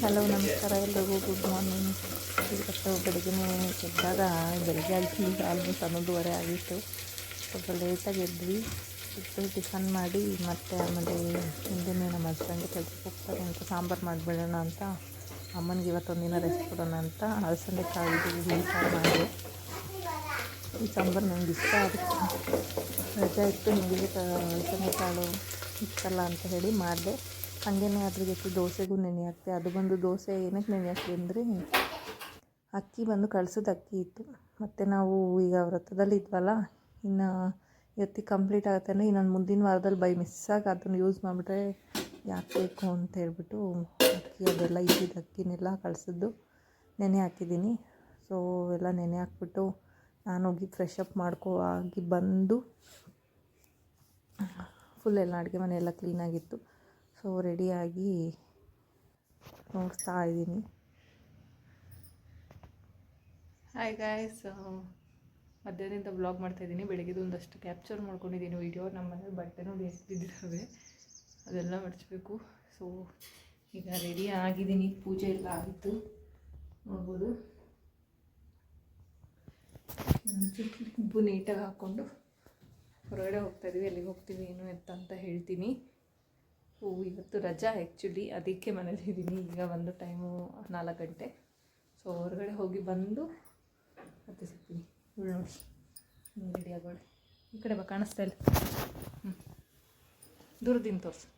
Hello ನಮಸ್ಕಾರ ಎಲ್ಲರಿಗೂ good morning. ಇವತ್ತು ಬೆಳಗ್ಗೆ ಎದ್ದಾಗ ಬೆಳಗ್ಗೆ ಆಗಿತ್ತು, ಆಲ್ಮೋಸ್ಟ್ 11:30 ಆಗಿತ್ತು. ಸ್ವಲ್ಪ ಲೇಟಾಗಿ ಎದ್ವಿ. ಎದ್ದು ಟಿಫನ್ ಮಾಡಿ ಮತ್ತು ಆಮೇಲೆ ಹಿಂದಿನ ನಮ್ಮ ಹಸ್ಬೆಂಡ್ ಕೆಲ್ಸಕ್ಕೆ ಹೋಗ್ತಾರೆ ಅಂತ ಸಾಂಬಾರು ಮಾಡಿಬಿಡೋಣ ಅಂತ, ಅಮ್ಮನಿಗೆ ಇವತ್ತೊಂದಿನ ರೆಸ್ಟ್ ಕೊಡೋಣ ಅಂತ ಅಲಸಂದೆ ಕಾಳಿದು ಹುಳಿ ಸಾರು ಮಾಡಿದೆ. ಈ ಸಾಂಬಾರು ನನಗೆ ಇಷ್ಟ ಆಗುತ್ತೆ. ರಜೆ ಇತ್ತು, ನಿಮಗೆ ಅಲಸಂದೆ ಕಾಳು ಇತ್ತಲ್ಲ ಅಂತ ಹೇಳಿ ಮಾಡಿದೆ. ಹಾಗೇನೆ ಅದ್ರ ಜೊತೆ ದೋಸೆಗೂ ನೆನೆ ಹಾಕ್ತೆ. ಅದು ಬಂದು ದೋಸೆ ಏನಕ್ಕೆ ನೆನೆ ಹಾಕ್ತೆ ಅಂದರೆ ಅಕ್ಕಿ ಬಂದು ಕಳ್ಸೋದು ಅಕ್ಕಿ ಇತ್ತು. ಮತ್ತು ನಾವು ಈಗ ವ್ರತದಲ್ಲಿ ಇದ್ವಲ್ಲ, ಇನ್ನು ಇವತ್ತಿಗೆ ಕಂಪ್ಲೀಟ್ ಆಗುತ್ತೆ ಅಂದರೆ ಇನ್ನೊಂದು ಮುಂದಿನ ವಾರದಲ್ಲಿ ಬೈ ಮಿಸ್ಸಾಗಿ ಅದನ್ನು ಯೂಸ್ ಮಾಡಿಬಿಟ್ರೆ ಯಾಕೆ ಬೇಕು ಅಂತ ಹೇಳ್ಬಿಟ್ಟು ಅಕ್ಕಿ ಅದೆಲ್ಲ ಇದ್ದಿದ್ದು ಅಕ್ಕಿನೆಲ್ಲ ಕಳಿಸಿದ್ದು ನೆನೆ ಹಾಕಿದ್ದೀನಿ. ಸೊ ಎಲ್ಲ ನೆನೆ ಹಾಕ್ಬಿಟ್ಟು ನಾನು ಹೋಗಿ ಫ್ರೆಶ್ ಅಪ್ ಆಗಿ ಬಂದು ಫುಲ್ ಎಲ್ಲ ಅಡುಗೆ ಮನೆ ಎಲ್ಲ ಕ್ಲೀನಾಗಿತ್ತು. ಸೊ ರೆಡಿಯಾಗಿ ನೋಡ್ತಾ ಇದ್ದೀನಿ. ಹಾಯ್ ಗಾಯ್ಸ್, ಮಧ್ಯಾಹ್ನದಿಂದ ವ್ಲಾಗ್ ಮಾಡ್ತಾಯಿದ್ದೀನಿ. ಬೆಳಗ್ಗೆದು ಒಂದಷ್ಟು ಕ್ಯಾಪ್ಚರ್ ಮಾಡ್ಕೊಂಡಿದ್ದೀನಿ ವೀಡಿಯೋ. ನಮ್ಮ ಮನೇಲಿ ಬಟ್ಟೆನೂ ಬೇಯಿಸ್ತಿದ್ದಾವೆ, ಅದೆಲ್ಲ ಮಡಚಬೇಕು. ಸೊ ಈಗ ರೆಡಿ ಆಗಿದ್ದೀನಿ. ಪೂಜೆ ಎಲ್ಲ ಆಗಿತ್ತು, ನೋಡ್ಬೋದು. ಉಬ್ಬು ನೀಟಾಗಿ ಹಾಕ್ಕೊಂಡು ಹೊರಗಡೆ ಹೋಗ್ತಾಯಿದ್ವಿ. ಎಲ್ಲಿಗೆ ಹೋಗ್ತೀವಿ ಏನು ಅಂತ ಹೇಳ್ತೀನಿ. ಇವತ್ತು ರಜಾ ಆ್ಯಕ್ಚುಲಿ, ಅದಕ್ಕೆ ಮನೇಲಿದ್ದೀನಿ. ಈಗ ಒಂದು ಟೈಮು 4 ಗಂಟೆ. ಸೊ ಹೊರಗಡೆ ಹೋಗಿ ಬಂದು ಮತ್ತೆ ಸಿಗ್ತೀನಿ. ಇವಳು ನೋಡಿ ರೆಡಿ ಆಗೋಳು. ಈ ಕಡೆ ಬಾ, ಕಾಣಿಸ್ತಾ ಇಲ್ಲ. ದೂರದಿಂದ ತೋರಿಸು.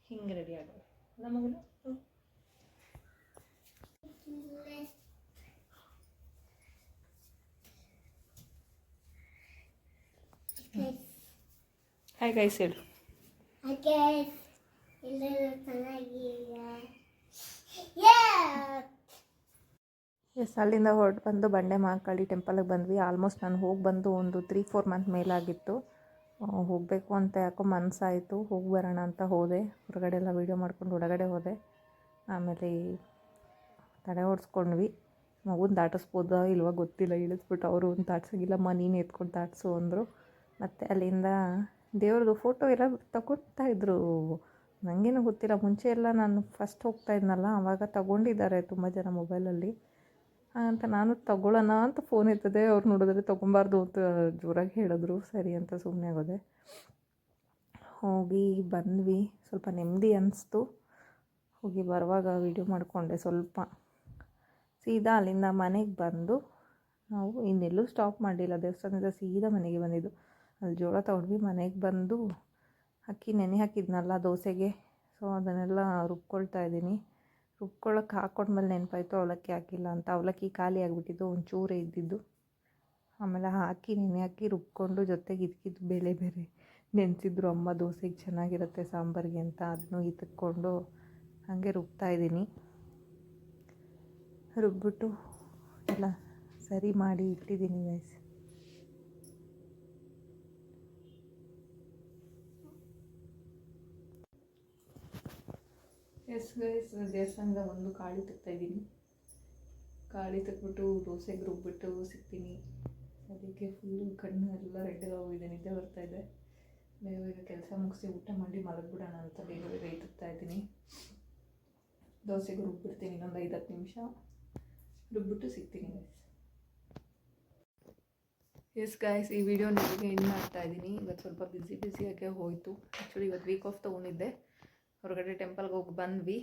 ಹಿಂಗೆ ರೆಡಿ ಆಗೋಳು ಅಲ್ಲ ಮಗನ? ಹಾಯ್ ಗೈಸ್ ಹೇಳು. ಎಸ್, ಅಲ್ಲಿಂದ ಹೊರಟು ಬಂದು ಬಂಡೆ ಮಹಾಕಾಳಿ ಟೆಂಪಲ್ಗೆ ಬಂದ್ವಿ. ಆಲ್ಮೋಸ್ಟ್ ನಾನು ಹೋಗಿ ಬಂದು ಒಂದು 3-4 ಮಂತ್ ಮೇಲಾಗಿತ್ತು. ಹೋಗಬೇಕು ಅಂತ ಯಾಕೋ ಮನಸ್ಸಾಯಿತು, ಹೋಗಿ ಬರೋಣ ಅಂತ ಹೋದೆ. ಹೊರಗಡೆ ಎಲ್ಲ ವೀಡಿಯೋ ಮಾಡ್ಕೊಂಡು ಒಳಗಡೆ ಹೋದೆ. ಆಮೇಲೆ ತಡೆ ಓಡಿಸ್ಕೊಂಡ್ವಿ. ಮಗುನ ದಾಟಿಸ್ಬೋದಾ ಇಲ್ವ ಗೊತ್ತಿಲ್ಲ. ಇಳಿಸ್ಬಿಟ್ಟು ಅವರು ಒಂದು ದಾಟ್ಸೋಂಗಿಲ್ಲಮ್ಮ, ನೀನು ಎತ್ಕೊಂಡು ದಾಟಿಸು ಅಂದರು. ಮತ್ತು ಅಲ್ಲಿಂದ ದೇವ್ರದ್ದು ಫೋಟೋ ಎಲ್ಲ ತಗೊಳ್ತಾ ಇದ್ರು. ನನಗೇನು ಗೊತ್ತಿಲ್ಲ, ಮುಂಚೆ ಎಲ್ಲ ನಾನು ಫಸ್ಟ್ ಹೋಗ್ತಾ ಇದ್ನಲ್ಲ ಆವಾಗ ತಗೊಂಡಿದ್ದಾರೆ ತುಂಬ ಜನ ಮೊಬೈಲಲ್ಲಿ. ಅಂತ ನಾನು ತಗೊಳ್ಳೋಣ ಅಂತ ಫೋನ್ ಎತ್ತದೆ. ಅವ್ರು ನೋಡಿದ್ರೆ ತೊಗೊಬಾರ್ದು ಅಂತ ಜೋರಾಗಿ ಹೇಳಿದ್ರು. ಸರಿ ಅಂತ ಸುಮ್ಮನೆ ಆಗೋದೆ. ಹೋಗಿ ಬಂದ್ವಿ. ಸ್ವಲ್ಪ ನೆಮ್ಮದಿ ಅನ್ನಿಸ್ತು. ಹೋಗಿ ಬರುವಾಗ ವೀಡಿಯೋ ಮಾಡಿಕೊಂಡೆ ಸ್ವಲ್ಪ. ಸೀದಾ ಅಲ್ಲಿಂದ ಮನೆಗೆ ಬಂದು ನಾವು ಇನ್ನೆಲ್ಲೂ ಸ್ಟಾಪ್ ಮಾಡಲಿಲ್ಲ. ದೇವಸ್ಥಾನದಿಂದ ಸೀದಾ ಮನೆಗೆ ಬಂದಿದ್ದು. ಅಲ್ಲಿ ಜೋಳ ತಗೊಂಡ್ವಿ. ಮನೆಗೆ ಬಂದು ಅಕ್ಕಿ ನೆನೆ ಹಾಕಿದ್ನಲ್ಲ ದೋಸೆಗೆ, ಸೊ ಅದನ್ನೆಲ್ಲ ರುಬ್ಕೊಳ್ತಾ ಇದ್ದೀನಿ. ರುಬ್ಕೊಳ್ಳೋಕೆ ಹಾಕ್ಕೊಂಡ್ಮೇಲೆ ನೆನಪಾಯಿತು ಅವಲಕ್ಕಿ ಹಾಕಿಲ್ಲ ಅಂತ. ಅವಲಕ್ಕಿ ಖಾಲಿ ಆಗಿಬಿಟ್ಟಿದ್ದು, ಒಂಚೂರೇ ಇದ್ದಿದ್ದು. ಆಮೇಲೆ ಹಾಕಿ ನೆನೆ ಹಾಕಿ ರುಬ್ಕೊಂಡು ಜೊತೆಗೆ ಇದಕ್ಕಿದ್ದು ಬೇಳೆ ಬೇರೆ ನೆನೆಸಿದ್ರು ಅಮ್ಮ, ದೋಸೆಗೆ ಚೆನ್ನಾಗಿರುತ್ತೆ ಸಾಂಬಾರಿಗೆ ಅಂತ. ಅದನ್ನು ಇತ್ತಕ್ಕೊಂಡು ಹಾಗೆ ರುಬ್ತಾಯಿದ್ದೀನಿ. ರುಬ್ಬಿಟ್ಟು ಎಲ್ಲ ಸರಿ ಮಾಡಿ ಇಟ್ಟಿದ್ದೀನಿ ಗೈಸ್. ಎಸ್ ಗೈಸ್, ದೇವಸ್ಥಾನದ ಒಂದು ಕಾಳಿ ತೆಗ್ತಾಯಿದ್ದೀನಿ. ಕಾಳಿ ತೆಗ್ಬಿಟ್ಟು ದೋಸೆಗೆ ರುಬ್ಬಿಟ್ಟು ಸಿಗ್ತೀನಿ. ಅದಕ್ಕೆ ಫುಲ್ಲು ಕಣ್ಣು ಎಲ್ಲ ರೆಡ್ಡಾಗಿ ಹೋಗಿದೆ, ನಿದ್ದೆ ಬರ್ತಾಯಿದೆ. ಬೇಗ ಬೇಗ ಕೆಲಸ ಮುಗಿಸಿ ಊಟ ಮಾಡಿ ಮಲಗಿಬಿಡೋಣ ಅಂತ ಬೇಗ ಬೇಗ ಇದ್ದೀನಿ. ದೋಸೆಗೆ ರುಬ್ಬಿಡ್ತೀನಿ, ಇನ್ನೊಂದು 5-10 ನಿಮಿಷ ರುಬ್ಬಿಟ್ಟು ಸಿಗ್ತೀನಿ ಗೈಸ್. ಎಸ್ ಗಾಯ್ಸ್, ಈ ವಿಡಿಯೋ ನಿಮಗೆ ಎಂಡ್ ಮಾಡ್ತಾಯಿದ್ದೀನಿ. ಇವತ್ತು ಸ್ವಲ್ಪ ಬ್ಯುಸಿಯಾಗೆ ಹೋಯಿತು. ಆ್ಯಕ್ಚುಲಿ ಇವತ್ತು ವೀಕ್ ಆಫ್ ತೊಗೊಂಡಿದ್ದೆ. ಹೊರಗಡೆ ಟೆಂಪಲ್ಗೆ ಹೋಗಿ ಬಂದ್ವಿ.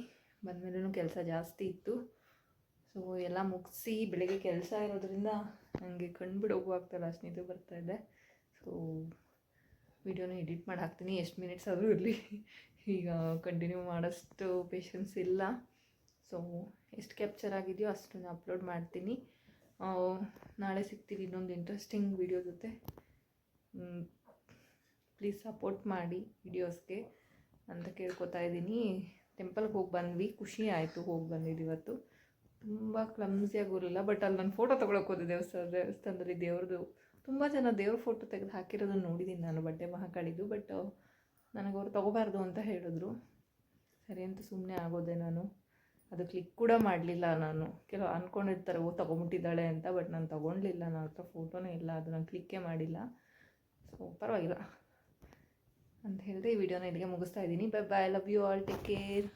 ಬಂದಮೇಲೂ ಕೆಲಸ ಜಾಸ್ತಿ ಇತ್ತು. ಸೊ ಎಲ್ಲ ಮುಗಿಸಿ ಬೆಳಗ್ಗೆ ಕೆಲಸ ಇರೋದ್ರಿಂದ ನನಗೆ ಕಣ್ಬಿಡೋಗೂ ಆಗ್ತಾಯಿಲ್ಲ, ಅಷ್ಟು ನಿದ್ದೆ ಬರ್ತಾಯಿದೆ. ಸೊ ವಿಡಿಯೋನ ಎಡಿಟ್ ಮಾಡಿ ಹಾಕ್ತೀನಿ, ಎಷ್ಟು ಮಿನಿಟ್ಸ್ ಆದರೂ ಇರಲಿ. ಈಗ ಕಂಟಿನ್ಯೂ ಮಾಡೋಷ್ಟು ಪೇಷನ್ಸ್ ಇಲ್ಲ. ಸೊ ಎಷ್ಟು ಕ್ಯಾಪ್ಚರ್ ಆಗಿದೆಯೋ ಅಷ್ಟನ್ನು ಅಪ್ಲೋಡ್ ಮಾಡ್ತೀನಿ. ನಾಳೆ ಸಿಗ್ತೀವಿ ಇನ್ನೊಂದು ಇಂಟ್ರೆಸ್ಟಿಂಗ್ ವಿಡಿಯೋ ಜೊತೆ. ಪ್ಲೀಸ್ ಸಪೋರ್ಟ್ ಮಾಡಿ ವಿಡಿಯೋಸ್ಗೆ ಅಂತ ಕೇಳ್ಕೊತಾ ಇದ್ದೀನಿ. ಟೆಂಪಲ್ಗೆ ಹೋಗಿ ಬಂದ್ವಿ, ಖುಷಿ ಆಯಿತು ಹೋಗಿ ಬಂದಿದ್ದು. ಇವತ್ತು ತುಂಬ ಕ್ಲಮ್ಸಿಯಾಗಿ ಹೋಗಲಿಲ್ಲ, ಬಟ್ ಅಲ್ಲಿ ನಾನು ಫೋಟೋ ತೊಗೊಳಕ್ಕೆ ಹೋದೆ. ದೇವಸ್ಥಾನದಲ್ಲಿ ದೇವ್ರದ್ದು ತುಂಬ ಜನ ದೇವ್ರ ಫೋಟೋ ತೆಗೆದು ಹಾಕಿರೋದನ್ನು ನೋಡಿದ್ದೀನಿ ನಾನು, ಬಂಡೆ ಮಹಾಕಾಳಿದು. ಬಟ್ ನನಗೆ ಅವ್ರು ತೊಗೋಬಾರ್ದು ಅಂತ ಹೇಳಿದ್ರು. ಸರಿ ಅಂತ ಸುಮ್ಮನೆ ಆಗೋದೆ. ನಾನು ಅದು ಕ್ಲಿಕ್ ಕೂಡ ಮಾಡಲಿಲ್ಲ. ನಾನು ಕೆಲವು ಅಂದ್ಕೊಂಡಿರ್ತಾರೆ ತೊಗೊಂಬಿಟ್ಟಿದ್ದಾಳೆ ಅಂತ, ಬಟ್ ನಾನು ತೊಗೊಳ್ಲಿಲ್ಲ. ನನ್ನ ಹತ್ರ ಫೋಟೋನೇ ಇಲ್ಲ, ಅದು ನಾನು ಕ್ಲಿಕ್ಕೇ ಮಾಡಿಲ್ಲ. ಸೊ ಪರವಾಗಿಲ್ಲ. ಅಂತ ಹೇಳಿದ್ರೆ ಈ ವಿಡಿಯೋನ ಇಲ್ಲಿಗೆ ಮುಗಿಸ್ತಾ ಇದ್ದೀನಿ. Bye bye, love you all, take care.